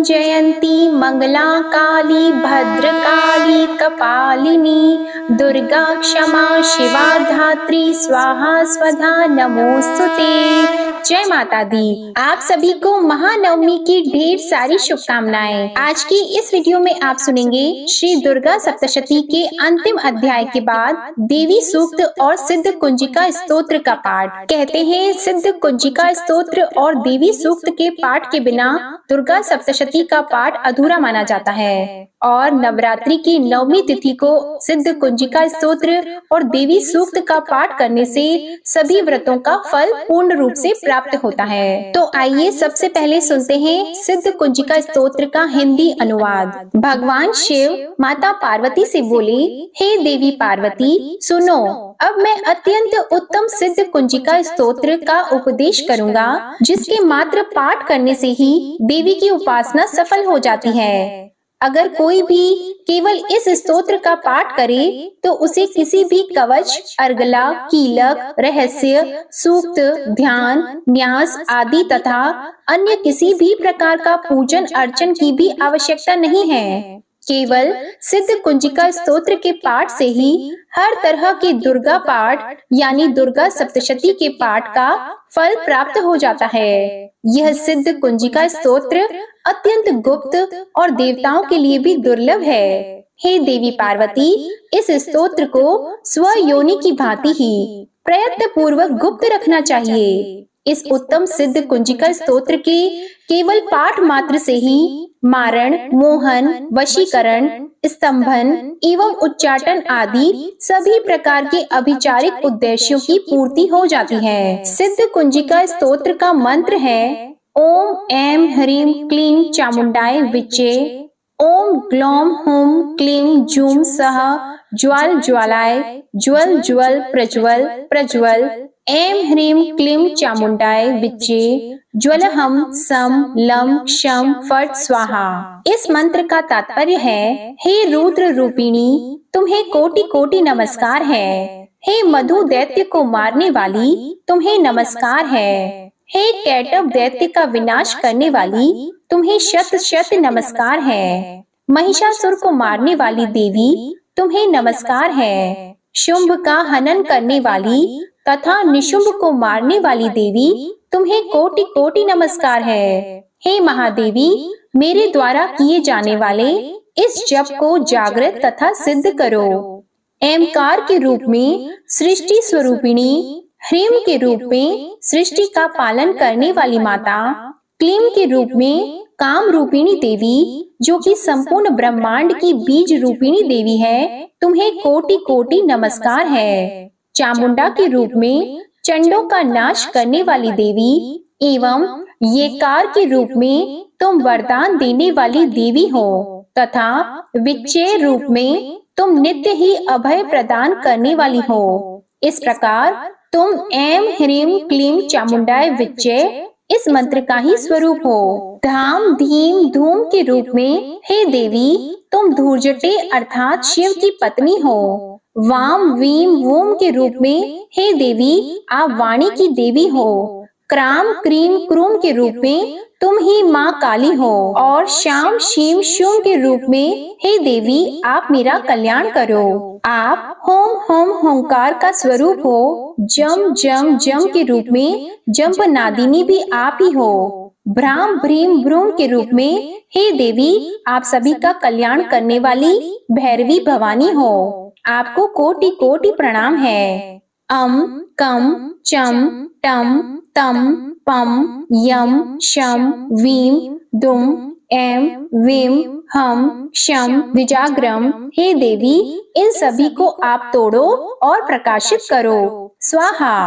जयंती मंगला काली भद्रकाली कपालिनी दुर्गा क्षमा शिवा धात्री स्वाहा स्वधा नमोस्तुते। जय माता दी। आप सभी को महानवमी की ढेर सारी शुभकामनाएं। आज की इस वीडियो में आप सुनेंगे श्री दुर्गा सप्तशती के अंतिम अध्याय के बाद देवी सूक्त और सिद्ध कुंजिका स्तोत्र का पाठ। कहते हैं सिद्ध कुंजिका स्तोत्र और देवी सूक्त के पाठ के बिना दुर्गा सप्तशती का पाठ अधूरा माना जाता है और नवरात्रि की नवमी तिथि को सिद्ध कुंजिका स्तोत्र और देवी सूक्त का पाठ करने से सभी व्रतों का फल पूर्ण रूप से प्राप्त होता है। तो आइए सबसे पहले सुनते हैं सिद्ध कुंजिका स्तोत्र का हिंदी अनुवाद। भगवान शिव माता पार्वती से बोले, हे देवी पार्वती सुनो, अब मैं अत्यंत उत्तम सिद्ध कुंजिका स्तोत्र का उपदेश करूंगा, जिसके मात्र पाठ करने से ही देवी की उपासना सफल हो जाती है। अगर कोई भी केवल इस स्तोत्र का पाठ करे तो उसे किसी भी कवच, अर्गला, कीलक, रहस्य, सूक्त, ध्यान, न्यास आदि तथा अन्य किसी भी प्रकार का पूजन अर्चन की भी आवश्यकता नहीं है। केवल सिद्ध कुंजिका स्तोत्र के पाठ से ही हर तरह के दुर्गा पाठ यानी दुर्गा सप्तशती के पाठ का फल प्राप्त हो जाता है। यह सिद्ध कुंजिका स्तोत्र अत्यंत गुप्त और देवताओं के लिए भी दुर्लभ है। हे देवी पार्वती, इस स्तोत्र को स्वयोनि की भांति ही प्रयत्न पूर्वक गुप्त रखना चाहिए। इस उत्तम सिद्ध कुंजिका स्तोत्र के केवल पाठ मात्र से ही मारण, मोहन, वशीकरण, स्तंभन एवं उच्चाटन आदि सभी प्रकार के अभिचारिक उद्देश्यों की पूर्ति हो जाती है। सिद्ध कुंजिका स्तोत्र का मंत्र है ओम ऐं ह्रीं क्लीं चामुंडाय विच्चे, ओम ग्लौम हुम क्लीं जूम सः ज्वाल ज्वालाय, ज्वल ज्वल प्रज्वल प्रज्वल, ऐं ह्रीं क्लीं चामुंडाय विच्चे, ज्वलहम सम लम क्षम फट स्वाहा। इस मंत्र का तात्पर्य है, हे रुद्र रूपिणी, तुम्हें कोटि कोटि नमस्कार है। हे मधु दैत्य को मारने वाली, तुम्हें नमस्कार है। हे कैटव दैत्य का विनाश करने वाली, तुम्हें शत शत नमस्कार है। महिषासुर को मारने वाली देवी, तुम्हें नमस्कार है। शुंभ का हनन करने वाली तथा निशुंभ को मारने वाली देवी, तुम्हें कोटि कोटि नमस्कार है। हे महादेवी, मेरे द्वारा किए जाने वाले इस जप को जागृत तथा सिद्ध करो। ऐंकार के रूप में सृष्टि स्वरूपिणी, ह्रीम के रूप में सृष्टि का पालन करने वाली माता, क्लीम के रूप में काम रूपिणी देवी, जो कि संपूर्ण ब्रह्मांड की बीज रूपिणी देवी है, तुम्हें कोटि कोटि नमस्कार है। चामुंडा के रूप में चंडों का नाश करने वाली देवी एवं येकार के रूप में तुम वरदान देने वाली देवी हो तथा विच्चय रूप में तुम नित्य ही अभय प्रदान करने वाली हो। इस प्रकार तुम ऐं ह्रीं क्लीं चामुंडाय विच्चय इस मंत्र का ही स्वरूप हो। धाम धीम धूम के रूप में हे देवी, तुम धूर्जटे अर्थात शिव की पत्नी हो। वाम वीम वोम के रूप में हे देवी, आप वाणी की देवी हो। क्राम क्रीम क्रूम के रूप में तुम ही माँ काली हो और श्याम शीम शूम के रूप में हे देवी, आप मेरा कल्याण करो। आप होम होम होंकार का स्वरूप हो। जम जम जम के रूप में जम्प नादिनी भी आप ही हो। भ्राम भ्रीम भ्रूम के रूप में हे देवी, आप सभी का कल्याण करने वाली भैरवी भवानी हो। आपको कोटि कोटि प्रणाम है। अम कम चम टम तम पम यम शम वीम दुम एम वीम हम शम विजाग्रम, हे देवी, इन सभी को आप तोड़ो और प्रकाशित करो। स्वाहा।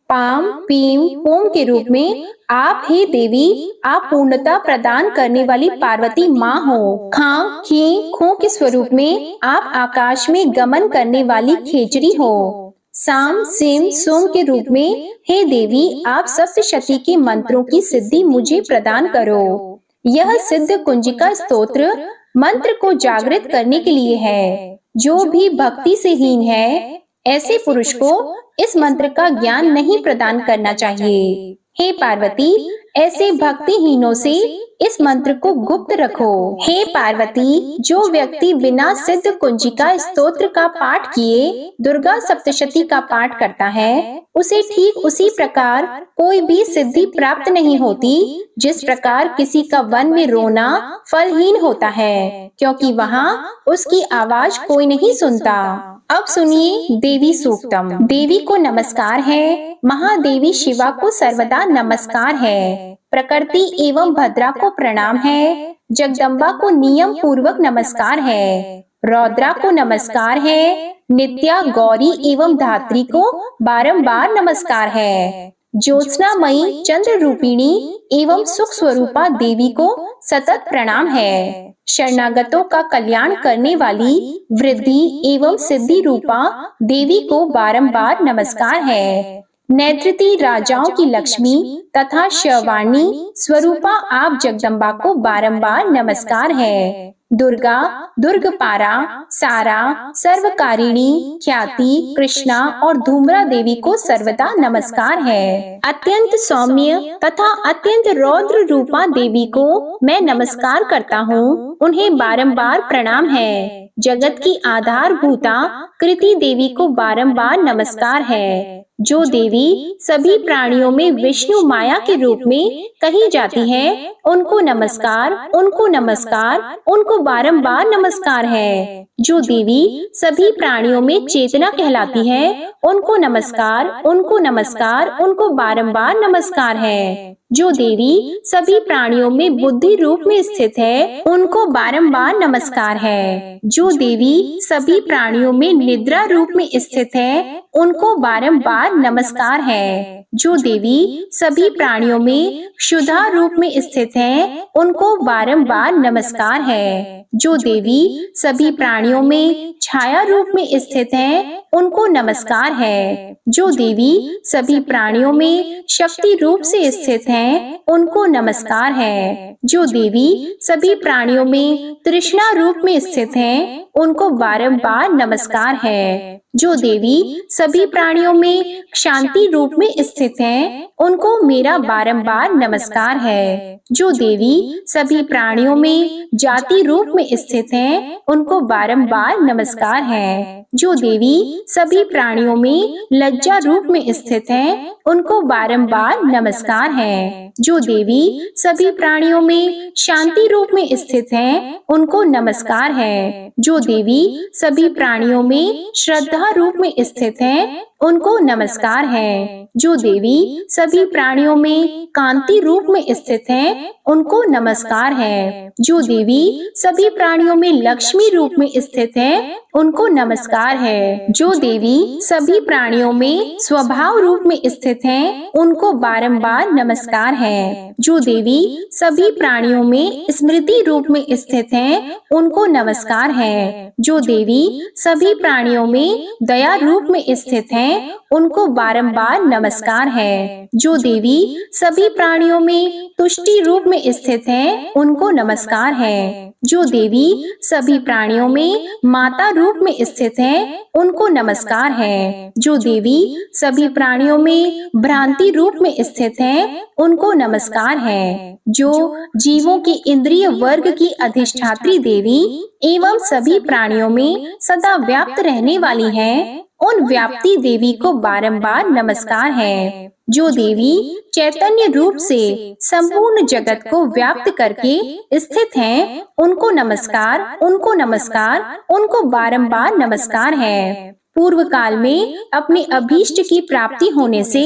पाम पीम पोम के रूप में आप हे देवी, आप पूर्णता प्रदान करने वाली पार्वती माँ हो। खां खी खो के स्वरूप में आप आकाश में गमन करने वाली खेचरी हो। साम सिम सोम के रूप में हे देवी, आप सप्तशती के मंत्रों की सिद्धि मुझे प्रदान करो। यह सिद्ध कुंजिका स्तोत्र मंत्र को जागृत करने के लिए है। जो भी भक्ति से हीन है, ऐसे पुरुष को इस मंत्र का ज्ञान नहीं प्रदान करना चाहिए। हे पार्वती, ऐसे भक्तिहीनों से इस मंत्र को गुप्त रखो। हे पार्वती, जो व्यक्ति बिना सिद्ध कुंजिका स्तोत्र का पाठ किए दुर्गा सप्तशती का पाठ करता है, उसे ठीक उसी प्रकार कोई भी सिद्धि प्राप्त नहीं होती, जिस प्रकार किसी का वन में रोना फलहीन होता है, क्योंकि वहाँ उसकी आवाज कोई नहीं सुनता। अब सुनिए देवी सूक्तम। देवी को नमस्कार है, महादेवी शिवा को सर्वदा नमस्कार है, प्रकृति एवं भद्रा को प्रणाम है, जगदम्बा को नियम पूर्वक नमस्कार है, रौद्रा को नमस्कार है, नित्या गौरी एवं धात्री को बारंबार नमस्कार है, ज्योत्सनामयी चंद्र रूपिणी एवं सुख स्वरूपा देवी को सतत प्रणाम है, शरणागतों का कल्याण करने वाली वृद्धि एवं सिद्धि रूपा देवी को बारंबार नमस्कार है, नेत्रती राजाओं की लक्ष्मी तथा शवाणी स्वरूपा आप जगदम्बा को बारंबार नमस्कार है, दुर्गा, दुर्गपारा, सारा, सर्वकारिणी, ख्याति, कृष्णा और धूम्रा देवी को सर्वदा नमस्कार है, अत्यंत सौम्य तथा अत्यंत रौद्र रूपा देवी को मैं नमस्कार करता हूँ, उन्हें बारंबार प्रणाम है, जगत की आधारभूता कृति देवी को बारंबार नमस्कार है, जो देवी सभी प्राणियों में विष्णु माया के रूप में कही जाती है, उनको नमस्कार, उनको नमस्कार, उनको बारंबार नमस्कार है, जो देवी सभी प्राणियों में चेतना कहलाती है, उनको नमस्कार, उनको नमस्कार, उनको बारंबार नमस्कार है, जो देवी सभी प्राणियों में बुद्धि रूप में स्थित है, उनको बारंबार नमस्कार है, जो देवी सभी प्राणियों में निद्रा रूप में स्थित है, उनको बारंबार नमस्कार है, जो देवी सभी प्राणियों में क्षुधा रूप में स्थित है, उनको बारंबार नमस्कार है, जो देवी सभी प्राणियों में छाया रूप में स्थित है, उनको नमस्कार है, जो देवी सभी प्राणियों में शक्ति रूप से स्थित है, उनको नमस्कार है, जो देवी सभी प्राणियों में तृष्णा रूप में स्थित है, उनको बारंबार नमस्कार है, जो देवी सभी प्राणियों में शांति रूप में स्थित है, उनको मेरा बारंबार नमस्कार है, जो देवी सभी प्राणियों में जाति रूप में स्थित है, उनको बारंबार नमस्कार है, जो देवी सभी प्राणियों में लज्जा रूप में स्थित है, उनको बारंबार नमस्कार है, जो देवी सभी प्राणियों में शांति रूप में स्थित है, उनको नमस्कार है, जो देवी सभी प्राणियों में श्रद्धा रूप में स्थित है, उनको नमस्कार है, जो देवी सभी प्राणियों में कांति रूप में स्थित है, उनको नमस्कार है, जो देवी सभी प्राणियों में लक्ष्मी रूप में स्थित है, उनको नमस्कार है, जो देवी सभी प्राणियों में स्वभाव रूप में स्थित है, उनको बारंबार नमस्कार है, जो देवी सभी प्राणियों में स्मृति रूप में स्थित है, उनको नमस्कार है, जो देवी सभी प्राणियों में दया रूप में स्थित है, उनको बारंबार नमस्कार है, जो देवी सभी प्राणियों में तुष्टि रूप में स्थित है, उनको नमस्कार है, जो देवी सभी प्राणियों में माता रूप में स्थित है, उनको नमस्कार है, जो देवी सभी प्राणियों में भ्रांति रूप में स्थित है, उनको नमस्कार है, जो जीवों की इंद्रिय वर्ग की अधिष्ठात्री देवी एवं सभी प्राणियों में सदा व्याप्त रहने वाली है, उन व्याप्ति देवी को बारंबार नमस्कार है, जो देवी चैतन्य रूप से संपूर्ण जगत को व्याप्त करके स्थित हैं, उनको नमस्कार, उनको नमस्कार, उनको बारंबार नमस्कार है। पूर्व काल में अपने अभीष्ट की प्राप्ति होने से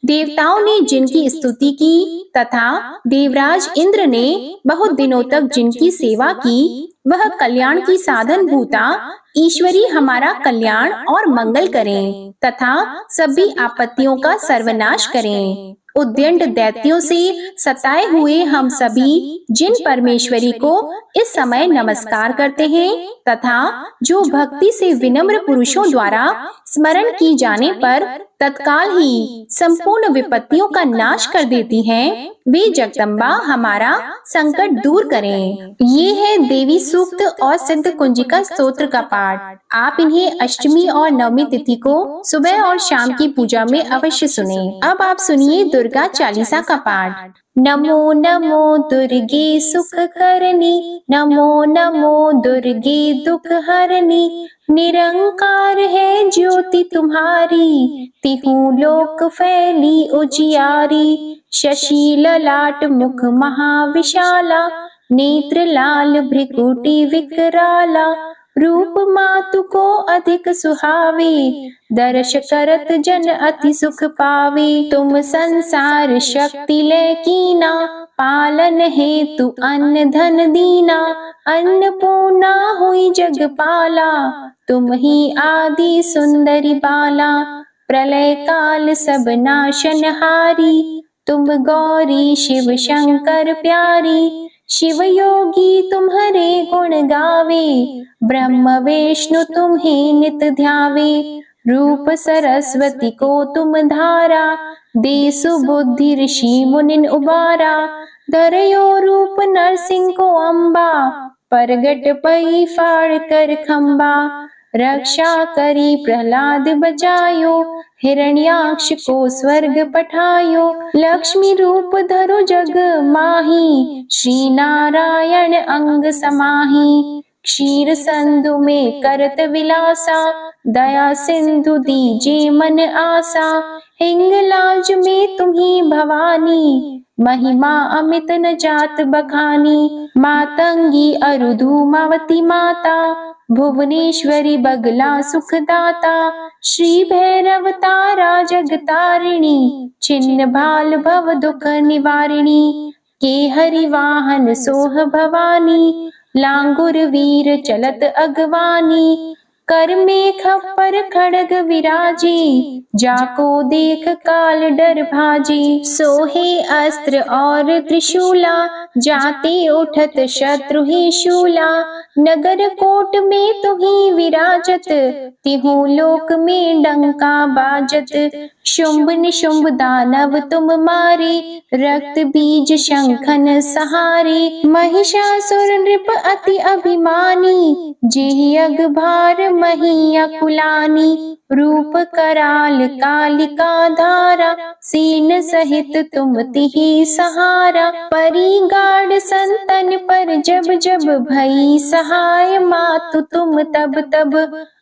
देवताओं ने जिनकी स्तुति की तथा देवराज इंद्र ने बहुत दिनों तक जिनकी सेवा की, वह कल्याण की साधन भूता ईश्वरी हमारा कल्याण और मंगल करें तथा सभी आपत्तियों का सर्वनाश करें। उद्यंड दैत्यों से सताए हुए हम सभी जिन परमेश्वरी को इस समय नमस्कार करते हैं तथा जो भक्ति से विनम्र पुरुषों द्वारा स्मरण की जाने पर तत्काल ही संपूर्ण विपत्तियों का नाश कर देती हैं, वे जगदम्बा हमारा संकट दूर करें। ये है देवी सूक्त और सिद्ध कुंजिका स्तोत्र का पाठ। आप इन्हें अष्टमी और नवमी तिथि को सुबह और शाम की पूजा में अवश्य सुनें। अब आप सुनिए दुर्गा चालीसा का पाठ। नमो नमो दुर्गे सुख करनी, नमो नमो दुर्गे दुख हरनी। निरंकार है ज्योति तुम्हारी, तिहु लोक फैली उजियारी। शशि ललाट मुख महाविशाला, नेत्र लाल भ्रिकुटी विकराला। रूप मातु को अधिक सुहावे, दर्श करत जन अति सुख पावे। तुम संसार शक्ति ले कीना, पालन हेतु अन्न धन दीना। अन्नपूर्णा हुई जगपाला, तुम ही आदि सुंदरी बाला। प्रलय काल सब नाशनहारी, तुम गौरी शिव शंकर प्यारी। शिव योगी तुम्हारे गुण गावे, ब्रह्म विष्णु तुम्हें नित ध्यावे। रूप सरस्वती को तुम धारा, दे सुबुद्धि ऋषि मुनिन उबारा। धरयो रूप नरसिंह को अम्बा, परगट पई फाड़ कर खम्बा। रक्षा करी प्रहलाद बचायो, हिरण्याक्ष को स्वर्ग पठायो। लक्ष्मी रूप धरो जग माही, श्री नारायण अंग समाही। क्षीर संधु में करत विलासा, दया सिंधु दीजे मन आसा। हिंगलाज में तुम्ही भवानी, महिमा अमित न जात बखानी। मातंगी अरु धूमावती माता, भुवनेश्वरी बगला सुखदाता। श्री भैरव तारा जगतारिणी, छिन्न भाल भव दुख निवारिणी। के हरि वाहन सोह भवानी, लांगुर वीर चलत अगवानी। कर में खप्पर खड़ग विराजे, जाको देख काल डर भाजे। सोहे अस्त्र और त्रिशूला, जाते उठत शत्रु ही शूला। नगर कोट में तुम्ही विराजत, तिहु लोक में डंका बाजत। शुंभ निशुंभ दानव तुम मारे, रक्त बीज शंखन सहारे। महिषासुर नृप अति अभिमानी, जेहि अघभार मही अकुलानी। रूप कराल कालिका धारा, सीन सहित तुम तिहि सहारा। परी गाढ़ संतन पर जब जब भई सहाय, मातु तुम तब तब।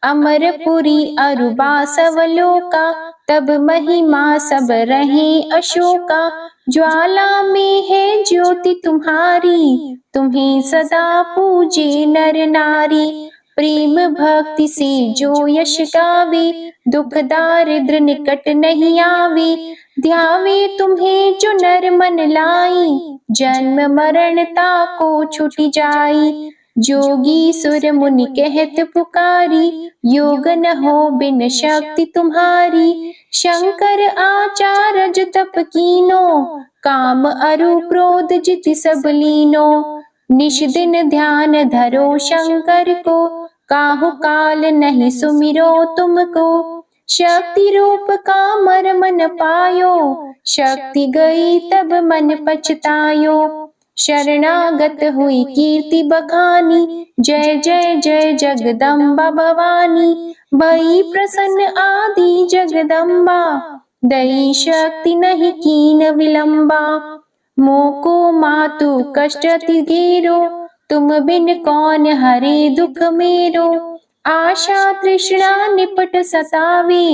अमरपुरी अरु बासवलोका, तब महिमा सब रहे अशोका। ज्वाला में है ज्योति तुम्हारी, तुम्हें सदा पूजे नर नारी। प्रेम भक्ति से जो यश गावे, दुख दारिद्र निकट नहीं आवे। ध्यावे तुम्हें जो नर मन लाई, जन्म मरण ताको छुटी जाई। जोगी सुर मुनि कहत पुकारी, योग न हो बिन शक्ति तुम्हारी। शंकर आचार्य तप कीनो, काम अरु क्रोध जिति सब लीनो। निश दिन ध्यान धरो शंकर को, काहु काल नहीं सुमिरो तुमको। शक्ति रूप का मर्म न पायो, शक्ति गई तब मन पछतायो। शरणागत हुई कीर्ति बखानी, जय जय जय जगदम्बा भवानी। भई प्रसन्न आदि जगदम्बा, दई शक्ति नहीं कीन विलंबा। मोको मातु कष्ट अति घेरो, तुम बिन कौन हरे दुख मेरो। आशा तृष्णा निपट सतावे,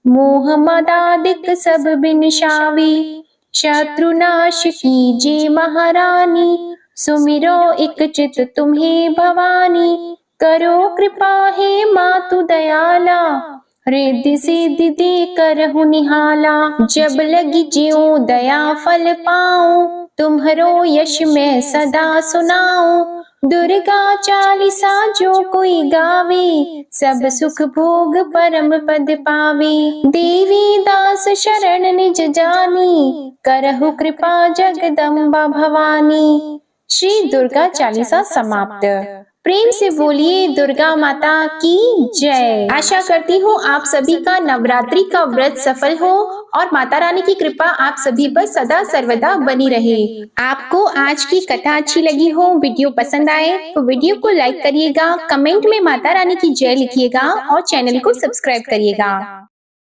मोह मदादिक सब बिनशावे। शत्रुनाश कीजे महारानी, सुमिरो एक चित तुम्हें भवानी। करो कृपा हे मातु दयाला, रिद्धि सिद्धि दे करहु निहाला। जब लगी ज्यों दया फल पाऊं, तुम्हरो यश मैं सदा सुनाऊं। दुर्गा चालीसा जो कोई गावे, सब सुख भोग परम पद पावे। देवी दास शरण निज जानी, करहु कृपा जगदम्बा भवानी। श्री दुर्गा चालीसा समाप्त। प्रेम से बोलिए दुर्गा माता की जय। आशा करती हूँ आप सभी का नवरात्रि का व्रत सफल हो और माता रानी की कृपा आप सभी पर सदा सर्वदा बनी रहे। आपको आज की कथा अच्छी लगी हो, वीडियो पसंद आए तो वीडियो को लाइक करिएगा, कमेंट में माता रानी की जय लिखिएगा और चैनल को सब्सक्राइब करिएगा।